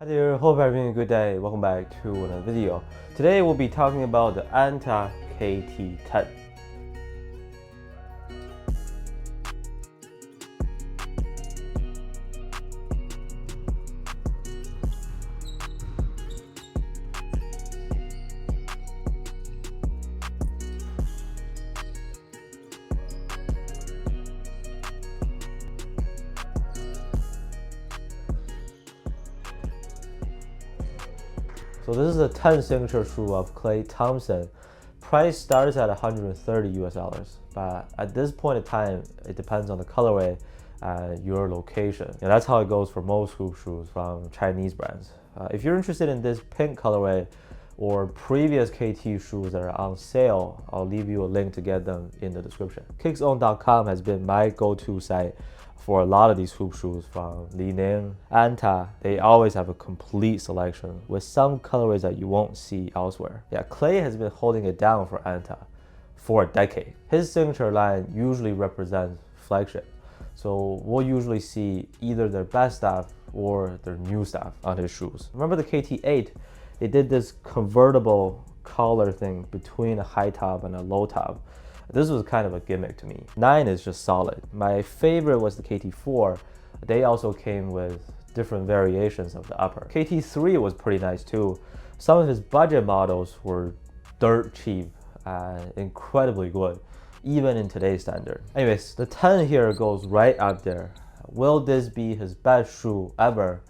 Hi there, hope you're having a good day. Welcome back to another video. Today we'll be talking about the Anta KT 10. So this is a 10 signature shoe of Klay Thompson. Price starts at 130 US dollars, but at this point in time, it depends on the colorway and your location. And that's how it goes for most hoop shoes from Chinese brands. If you're interested in this pink colorway or previous KT shoes that are on sale, I'll leave you a link to get them in the description. Kickzone.com has been my go-to site for a lot of these hoop shoes from Li-Ning, Anta. They always have a complete selection with some colorways that you won't see elsewhere. Yeah, Klay has been holding it down for Anta for a decade. His signature line usually represents flagship. So we'll usually see either their best stuff or their new stuff on his shoes. Remember the KT8? They did this convertible collar thing between a high top and a low top. This was kind of a gimmick to me. 9 is just solid. My favorite was the KT4. They also came with different variations of the upper. KT3 was pretty nice too. Some of his budget models were dirt cheap and incredibly good, even in today's standard. Anyways, the 10 here goes right up there. Will this be his best shoe ever?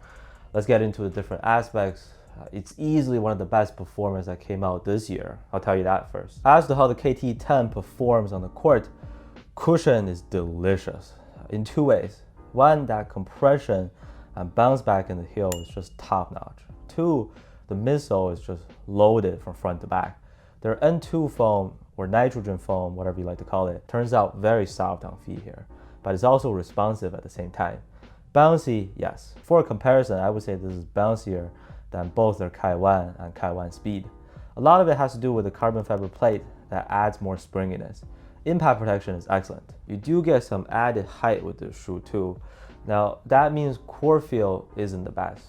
Let's get into the different aspects. It's easily one of the best performers that came out this year. I'll tell you that first. As to how the KT10 performs on the court, cushion is delicious in two ways. One, that compression and bounce back in the heel is just top notch. Two, the midsole is just loaded from front to back. Their N2 foam or nitrogen foam, whatever you like to call it, turns out very soft on feet here, but it's also responsive at the same time. Bouncy, yes. For a comparison, I would say this is bouncier than both their Kai 1 and Kai 1 Speed. A lot of it has to do with the carbon fiber plate that adds more springiness. Impact protection is excellent. You do get some added height with this shoe too. Now that means core feel isn't the best.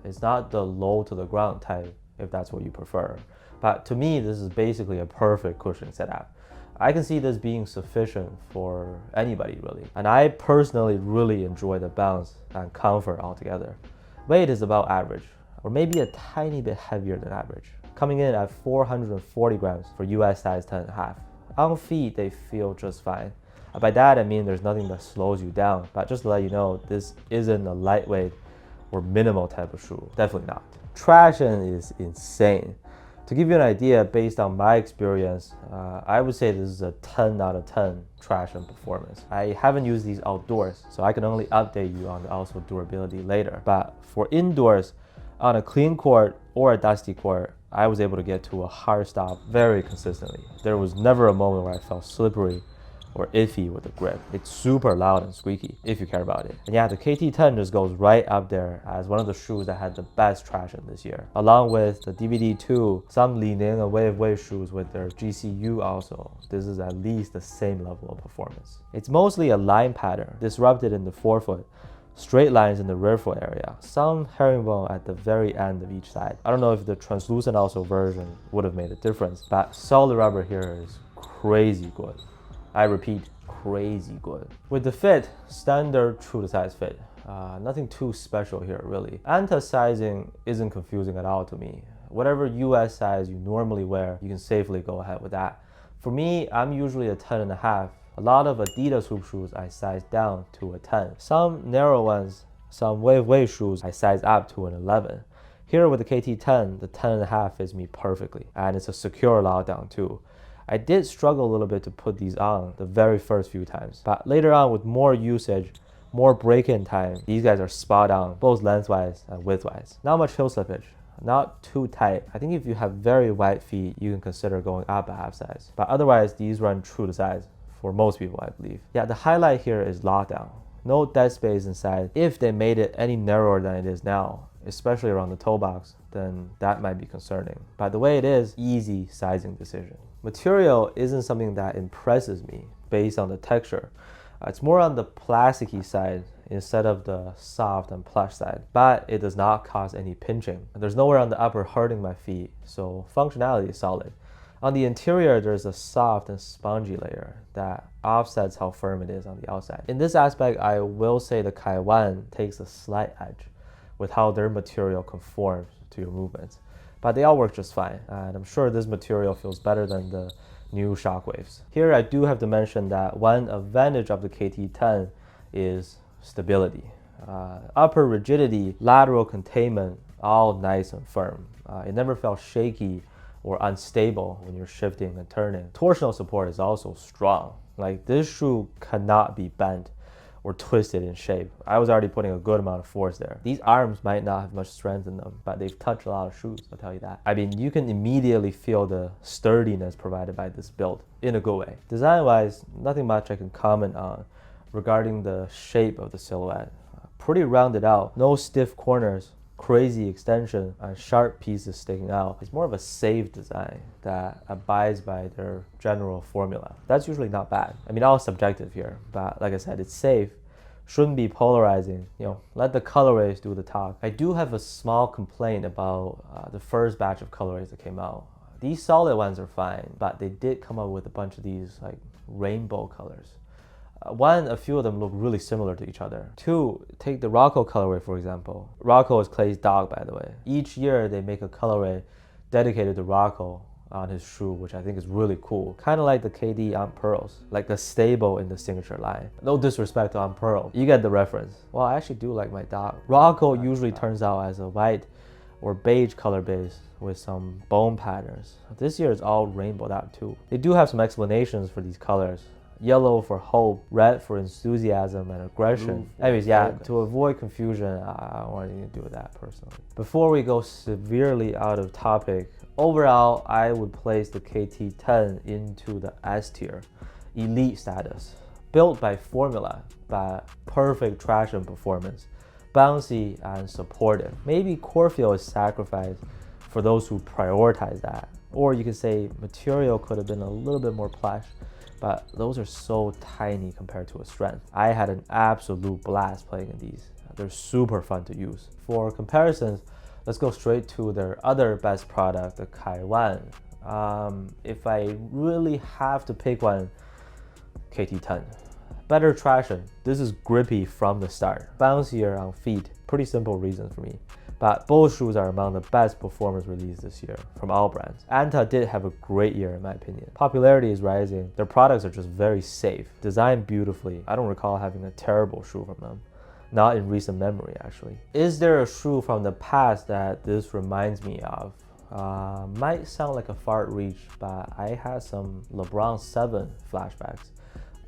It's not the low to the ground type if that's what you prefer. But to me, this is basically a perfect cushion setup. I can see this being sufficient for anybody really. And I personally really enjoy the bounce and comfort altogether. Weight is about average, or maybe a tiny bit heavier than average, coming in at 440 grams for US size 10.5. On feet, they feel just fine. By that, I mean there's nothing that slows you down, but just to let you know, this isn't a lightweight or minimal type of shoe, definitely not. Traction is insane. To give you an idea, based on my experience, I would say this is a 10 out of 10 traction performance. I haven't used these outdoors, so I can only update you on the also durability later. But for indoors, on a clean court or a dusty court, I was able to get to a hard stop very consistently. There was never a moment where I felt slippery or iffy with the grip. It's super loud and squeaky if you care about it. And yeah, the KT10 just goes right up there as one of the shoes that had the best traction this year. Along with the DVD2, some Li-Ning and Wave shoes with their GCU also. This is at least the same level of performance. It's mostly a line pattern, disrupted in the forefoot, straight lines in the rear foot area, some herringbone at the very end of each side. I don't know if the translucent also version would have made a difference, but solid rubber here is crazy good. I repeat, crazy good. With the fit, standard true to size fit. Nothing too special here really. Anta sizing isn't confusing at all to me. Whatever US size you normally wear, you can safely go ahead with that. For me, I'm usually a 10.5. A lot of Adidas hoop shoes I size down to a 10. Some narrow ones, some wave shoes I size up to an 11. Here with the KT10, the 10.5 fits me perfectly, and it's a secure lockdown too. I did struggle a little bit to put these on the very first few times, but later on with more usage, more break-in time, these guys are spot on, both lengthwise and widthwise. Not much heel slippage, not too tight. I think if you have very wide feet, you can consider going up a half size, but otherwise these run true to size for most people, I believe. Yeah, the highlight here is lockdown. No dead space inside. If they made it any narrower than it is now, especially around the toe box, then that might be concerning. But the way it is, easy sizing decision. Material isn't something that impresses me based on the texture. It's more on the plasticky side instead of the soft and plush side, but it does not cause any pinching. There's nowhere on the upper hurting my feet, so functionality is solid. On the interior, there's a soft and spongy layer that offsets how firm it is on the outside. In this aspect, I will say the Kaiwan takes a slight edge with how their material conforms to your movements, but they all work just fine, and I'm sure this material feels better than the new Shockwaves. Here I do have to mention that one advantage of the KT10 is stability. Upper rigidity, lateral containment, all nice and firm. It never felt shaky or unstable when you're shifting and turning. Torsional support is also strong. Like, this shoe cannot be bent or twisted in shape. I was already putting a good amount of force there. These arms might not have much strength in them, but they've touched a lot of shoes, I'll tell you that. I mean, you can immediately feel the sturdiness provided by this build in a good way. Design-wise, nothing much I can comment on regarding the shape of the silhouette. Pretty rounded out, no stiff corners, crazy extension, and sharp pieces sticking out. It's more of a safe design that abides by their general formula. That's usually not bad. I mean, all subjective here, but like I said, it's safe, shouldn't be polarizing. You know, let the colorways do the talk. I do have a small complaint about the first batch of colorways that came out. These solid ones are fine, but they did come up with a bunch of these like rainbow colors. One, a few of them look really similar to each other. Two, take the Rocco colorway for example. Rocco is Klay's dog, by the way. Each year they make a colorway dedicated to Rocco on his shoe, which I think is really cool. Kind of like the KD on Pearls, like the stable in the signature line. No disrespect on Pearl, you get the reference. Well, I actually do like my dog. Rocco usually turns out as a white or beige color base with some bone patterns. This year it's all rainbowed out too. They do have some explanations for these colors. Yellow for hope, red for enthusiasm and aggression. Anyways, yeah, to avoid confusion, I don't want anything to do with that personally. Before we go severely out of topic, overall, I would place the KT10 into the S tier, elite status. Built by formula, but perfect traction performance, bouncy and supportive. Maybe core feel is sacrificed for those who prioritize that. Or you could say material could have been a little bit more plush, but those are so tiny compared to its strength. I had an absolute blast playing in these. They're super fun to use. For comparisons, let's go straight to their other best product, the Kaiwan. If I really have to pick one, KT10. Better traction. This is grippy from the start. Bouncier on feet. Pretty simple reason for me. But both shoes are among the best performance released this year from all brands. Anta did have a great year in my opinion. Popularity is rising. Their products are just very safe, designed beautifully. I don't recall having a terrible shoe from them. Not in recent memory actually. Is there a shoe from the past that this reminds me of? Might sound like a far reach, but I had some LeBron 7 flashbacks.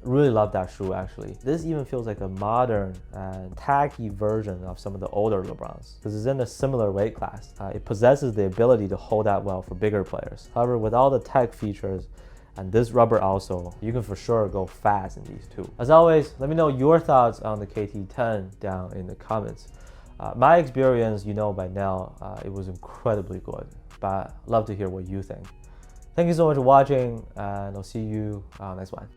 Really love that shoe actually. This even feels like a modern and tacky version of some of the older LeBrons because it's in a similar weight class. It possesses the ability to hold that well for bigger players. However, with all the tech features and this rubber outsole, you can for sure go fast in these too. As always, let me know your thoughts on the KT10 down in the comments. My experience, you know by now, it was incredibly good, but love to hear what you think. Thank you so much for watching, and I'll see you next one.